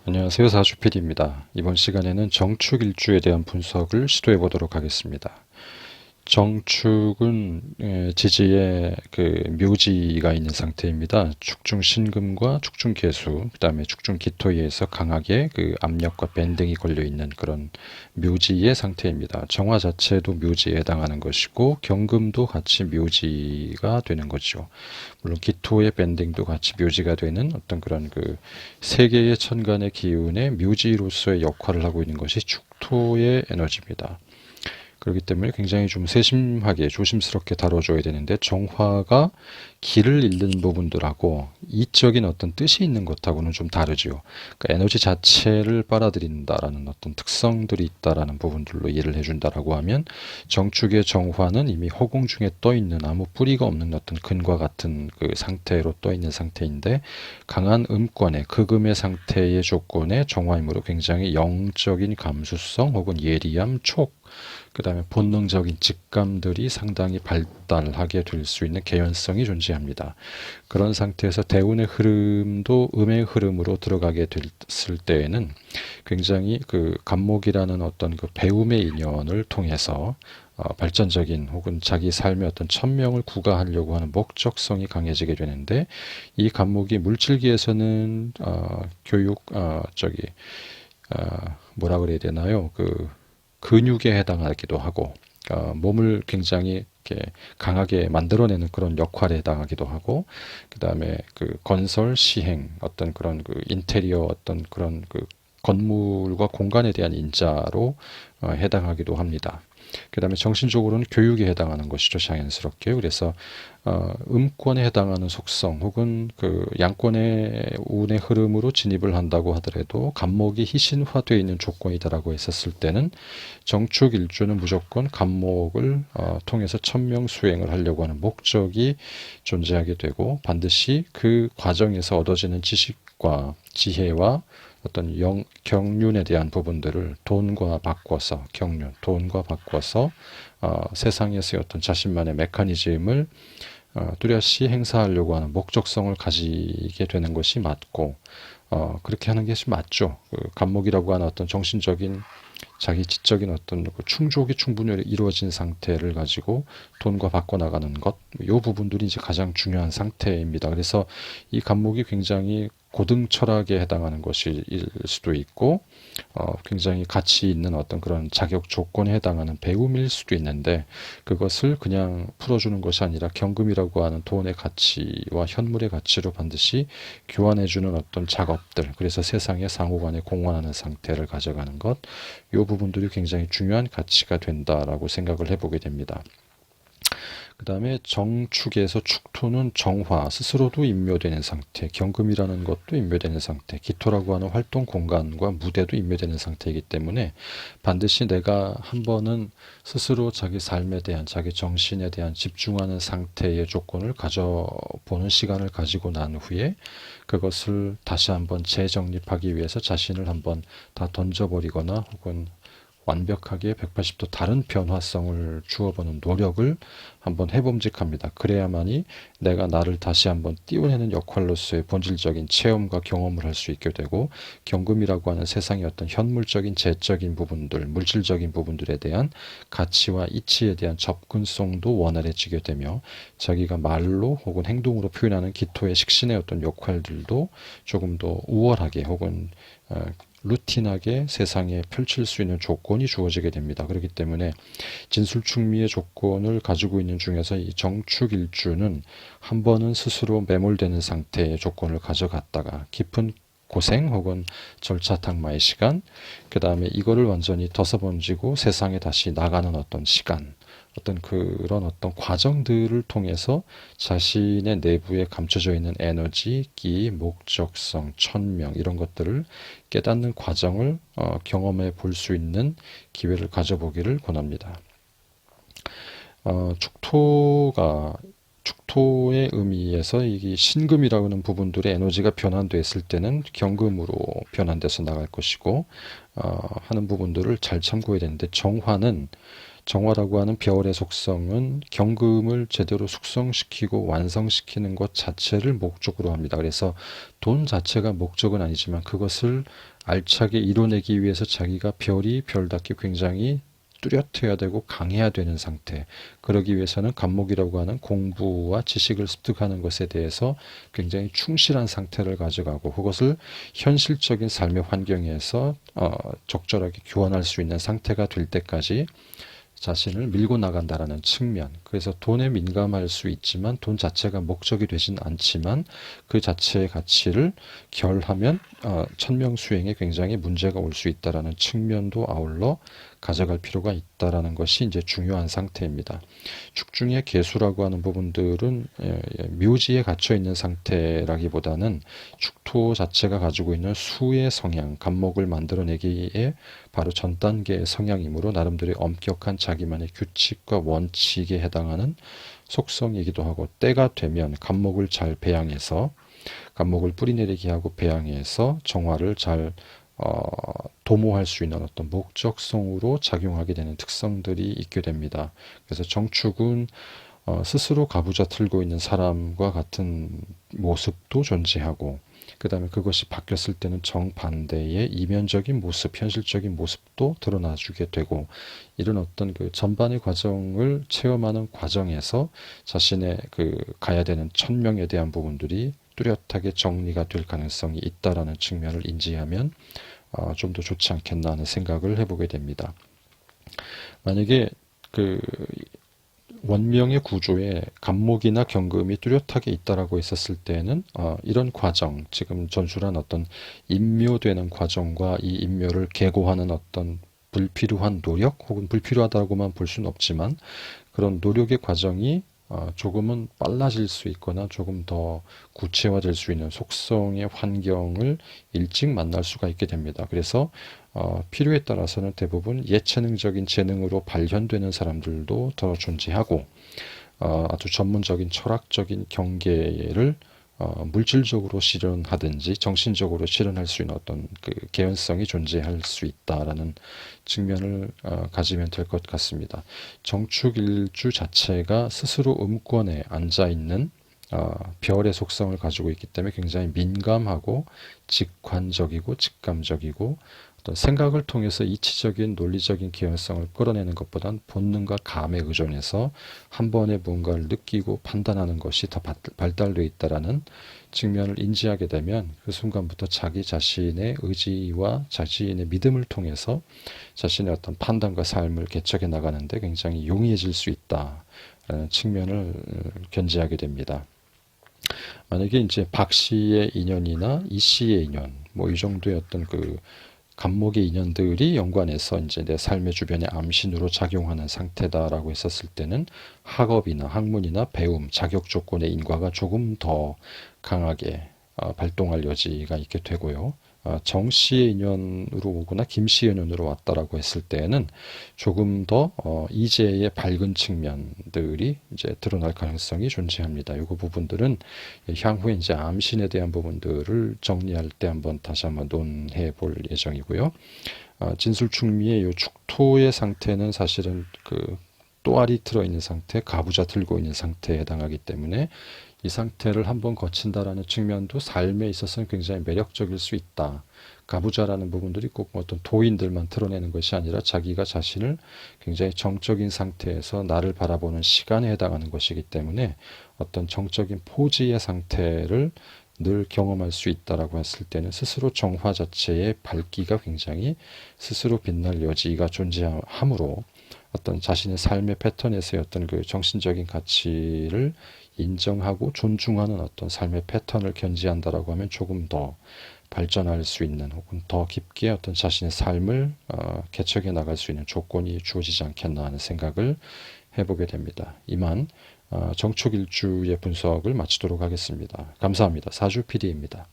안녕하세요. 사주PD입니다. 이번 시간에는 정축일주에 대한 분석을 시도해 보도록 하겠습니다. 정축은 지지에 묘지가 있는 상태입니다. 축중신금과 축중개수, 그 다음에 축중기토에 의해서 강하게 압력과 밴딩이 걸려 있는 그런 묘지의 상태입니다. 정화 자체도 묘지에 해당하는 것이고 경금도 같이 묘지가 되는 거죠. 물론 기토의 밴딩도 같이 묘지가 되는 어떤 그런 세 개의 천간의 기운의 묘지로서의 역할을 하고 있는 것이 축토의 에너지입니다. 그렇기 때문에 굉장히 좀 세심하게 조심스럽게 다뤄줘야 되는데, 정화가 길을 잃는 부분들하고 이적인 어떤 뜻이 있는 것하고는 좀 다르죠. 그러니까 에너지 자체를 빨아들인다라는 어떤 특성들이 있다라는 부분들로 이해를 해준다라고 하면, 정축의 정화는 이미 허공 중에 떠 있는 아무 뿌리가 없는 어떤 근과 같은 그 상태로 떠 있는 상태인데, 강한 음권의 극음의 상태의 조건의 정화이므로 굉장히 영적인 감수성 혹은 예리함, 그 다음에 본능적인 직감들이 상당히 발달하게 될 수 있는 개연성이 존재합니다. 그런 상태에서 대운의 흐름도 음의 흐름으로 들어가게 됐을 때에는 굉장히 간목이라는 어떤 배움의 인연을 통해서 발전적인 혹은 자기 삶의 어떤 천명을 구가하려고 하는 목적성이 강해지게 되는데, 이 간목이 물질기에서는 교육 뭐라 그래야 되나요? 근육에 해당하기도 하고, 몸을 굉장히 이렇게 강하게 만들어내는 그런 역할에 해당하기도 하고, 그 다음에 건설, 시행, 어떤 그런 인테리어, 어떤 그런 건물과 공간에 대한 인자로 해당하기도 합니다. 그 다음에 정신적으로는 교육에 해당하는 것이죠, 자연스럽게. 그래서 음권에 해당하는 속성 혹은 양권의 운의 흐름으로 진입을 한다고 하더라도 간목이 희신화되어 있는 조건이다라고 했었을 때는, 정축일주는 무조건 간목을 통해서 천명 수행을 하려고 하는 목적이 존재하게 되고, 반드시 그 과정에서 얻어지는 지식과 지혜와 어떤 경륜에 대한 부분들을 돈과 바꿔서, 돈과 바꿔서 세상에서의 어떤 자신만의 메커니즘을 뚜렷이 행사하려고 하는 목적성을 가지게 되는 것이 맞고, 그렇게 하는 것이 맞죠. 간목이라고 하는 어떤 정신적인 자기 지적인 어떤 충족이 충분히 이루어진 상태를 가지고 돈과 바꿔나가는 것, 이 부분들이 이제 가장 중요한 상태입니다. 그래서 이 간목이 굉장히 고등 철학에 해당하는 것일 수도 있고, 굉장히 가치 있는 어떤 그런 자격 조건에 해당하는 배움일 수도 있는데, 그것을 그냥 풀어주는 것이 아니라 경금이라고 하는 돈의 가치와 현물의 가치로 반드시 교환해주는 어떤 작업들, 그래서 세상에 상호간에 공헌하는 상태를 가져가는 것, 이 부분들이 굉장히 중요한 가치가 된다라고 생각을 해보게 됩니다. 그 다음에 정축에서 축토는 정화, 스스로도 인묘되는 상태, 경금이라는 것도 인묘되는 상태, 기토라고 하는 활동 공간과 무대도 인묘되는 상태이기 때문에, 반드시 내가 한 번은 스스로 자기 삶에 대한, 자기 정신에 대한 집중하는 상태의 조건을 가져보는 시간을 가지고 난 후에, 그것을 다시 한번 재정립하기 위해서 자신을 한번 다 던져버리거나 혹은 완벽하게 180도 다른 변화성을 주어보는 노력을 한번 해봄직합니다. 그래야만이 내가 나를 다시 한번 띄워내는 역할로서의 본질적인 체험과 경험을 할 수 있게 되고, 경금이라고 하는 세상의 어떤 현물적인 재적인 부분들, 물질적인 부분들에 대한 가치와 이치에 대한 접근성도 원활해지게 되며, 자기가 말로 혹은 행동으로 표현하는 기토의 식신의 어떤 역할들도 조금 더 우월하게 혹은 루틴하게 세상에 펼칠 수 있는 조건이 주어지게 됩니다. 그렇기 때문에 진술충미의 조건을 가지고 있는 중에서 이 정축일주는 한 번은 스스로 매몰되는 상태의 조건을 가져갔다가 깊은 고생 혹은 절차탕마의 시간, 그 다음에 이거를 완전히 벗어번지고 세상에 다시 나가는 어떤 시간, 어떤 그런 어떤 과정들을 통해서 자신의 내부에 감춰져 있는 에너지, 기, 목적성, 천명, 이런 것들을 깨닫는 과정을 경험해 볼 수 있는 기회를 가져보기를 권합니다. 축토의 의미에서 이 신금이라고 하는 부분들의 에너지가 변환됐을 때는 경금으로 변환돼서 나갈 것이고, 하는 부분들을 잘 참고해야 되는데, 정화는 정화라고 하는 별의 속성은 경금을 제대로 숙성시키고 완성시키는 것 자체를 목적으로 합니다. 그래서 돈 자체가 목적은 아니지만 그것을 알차게 이뤄내기 위해서 자기가 별이 별답게 굉장히 뚜렷해야 되고 강해야 되는 상태. 그러기 위해서는 간목이라고 하는 공부와 지식을 습득하는 것에 대해서 굉장히 충실한 상태를 가져가고 그것을 현실적인 삶의 환경에서 적절하게 교환할 수 있는 상태가 될 때까지 자신을 밀고 나간다라는 측면. 그래서 돈에 민감할 수 있지만 돈 자체가 목적이 되진 않지만 그 자체의 가치를 결하면 천명수행에 굉장히 문제가 올 수 있다라는 측면도 아울러 가져갈 필요가 있다라는 것이 이제 중요한 상태입니다. 축중의 개수라고 하는 부분들은 묘지에 갇혀 있는 상태라기보다는 축토 자체가 가지고 있는 수의 성향, 간목을 만들어내기에 바로 전 단계의 성향이므로 나름대로의 엄격한 자기만의 규칙과 원칙에 해당하는 속성이기도 하고 때가 되면 간목을 잘 배양해서 간목을 뿌리내리게 하고 배양해서 정화를 잘 도모할 수 있는 어떤 목적성으로 작용하게 되는 특성들이 있게 됩니다. 그래서 정축은 스스로 가부좌 틀고 있는 사람과 같은 모습도 존재하고 그 다음에 그것이 바뀌었을 때는 정반대의 이면적인 모습, 현실적인 모습도 드러나주게 되고 이런 어떤 그 전반의 과정을 체험하는 과정에서 자신의 그 가야 되는 천명에 대한 부분들이 뚜렷하게 정리가 될 가능성이 있다라는 측면을 인지하면 좀 더 좋지 않겠나 하는 생각을 해보게 됩니다. 만약에 그 원명의 구조에 간목이나 경금이 뚜렷하게 있다라고 했었을 때는 이런 과정, 지금 전술한 어떤 인묘되는 과정과 이 인묘를 계고하는 어떤 불필요한 노력 혹은 불필요하다고만 볼 수는 없지만 그런 노력의 과정이 조금은 빨라질 수 있거나 조금 더 구체화될 수 있는 속성의 환경을 일찍 만날 수가 있게 됩니다. 그래서 필요에 따라서는 대부분 예체능적인 재능으로 발현되는 사람들도 더 존재하고 아주 전문적인 철학적인 경계를 물질적으로 실현하든지 정신적으로 실현할 수 있는 어떤 그 개연성이 존재할 수 있다라는 측면을 가지면 될 것 같습니다. 정축일주 자체가 스스로 음권에 앉아 있는 별의 속성을 가지고 있기 때문에 굉장히 민감하고 직관적이고 직감적이고 어떤 생각을 통해서 이치적인 논리적인 개연성을 끌어내는 것보단 본능과 감에 의존해서 한 번에 뭔가를 느끼고 판단하는 것이 더 발달되어 있다라는 측면을 인지하게 되면 그 순간부터 자기 자신의 의지와 자신의 믿음을 통해서 자신의 어떤 판단과 삶을 개척해 나가는데 굉장히 용이해질 수 있다라는 측면을 견지하게 됩니다. 만약에 이제 박 씨의 인연이나 이 씨의 인연, 뭐 이 정도의 어떤 그 간목의 인연들이 연관해서 이제 내 삶의 주변에 암신으로 작용하는 상태다라고 했었을 때는 학업이나 학문이나 배움, 자격 조건의 인과가 조금 더 강하게 발동할 여지가 있게 되고요. 정 씨의 인연으로 오거나 김 씨의 인연으로 왔다라고 했을 때는 조금 더 이재의 밝은 측면들이 이제 드러날 가능성이 존재합니다. 이 부분들은 향후에 이제 암신에 대한 부분들을 정리할 때 다시 한번 논해 볼 예정이고요. 진술충미의 이 축토의 상태는 사실은 그 또알이 들어있는 상태, 가부좌 들고 있는 상태에 해당하기 때문에 이 상태를 한번 거친다라는 측면도 삶에 있어서는 굉장히 매력적일 수 있다. 가부좌라는 부분들이 꼭 어떤 도인들만 드러내는 것이 아니라 자기가 자신을 굉장히 정적인 상태에서 나를 바라보는 시간에 해당하는 것이기 때문에 어떤 정적인 포지의 상태를 늘 경험할 수 있다라고 했을 때는 스스로 정화 자체의 밝기가 굉장히 스스로 빛날 여지가 존재하므로 어떤 자신의 삶의 패턴에서의 어떤 그 정신적인 가치를 인정하고 존중하는 어떤 삶의 패턴을 견지한다라고 하면 조금 더 발전할 수 있는 혹은 더 깊게 어떤 자신의 삶을 개척해 나갈 수 있는 조건이 주어지지 않겠나 하는 생각을 해보게 됩니다. 이만 정축일주의 분석을 마치도록 하겠습니다. 감사합니다. 사주 PD입니다.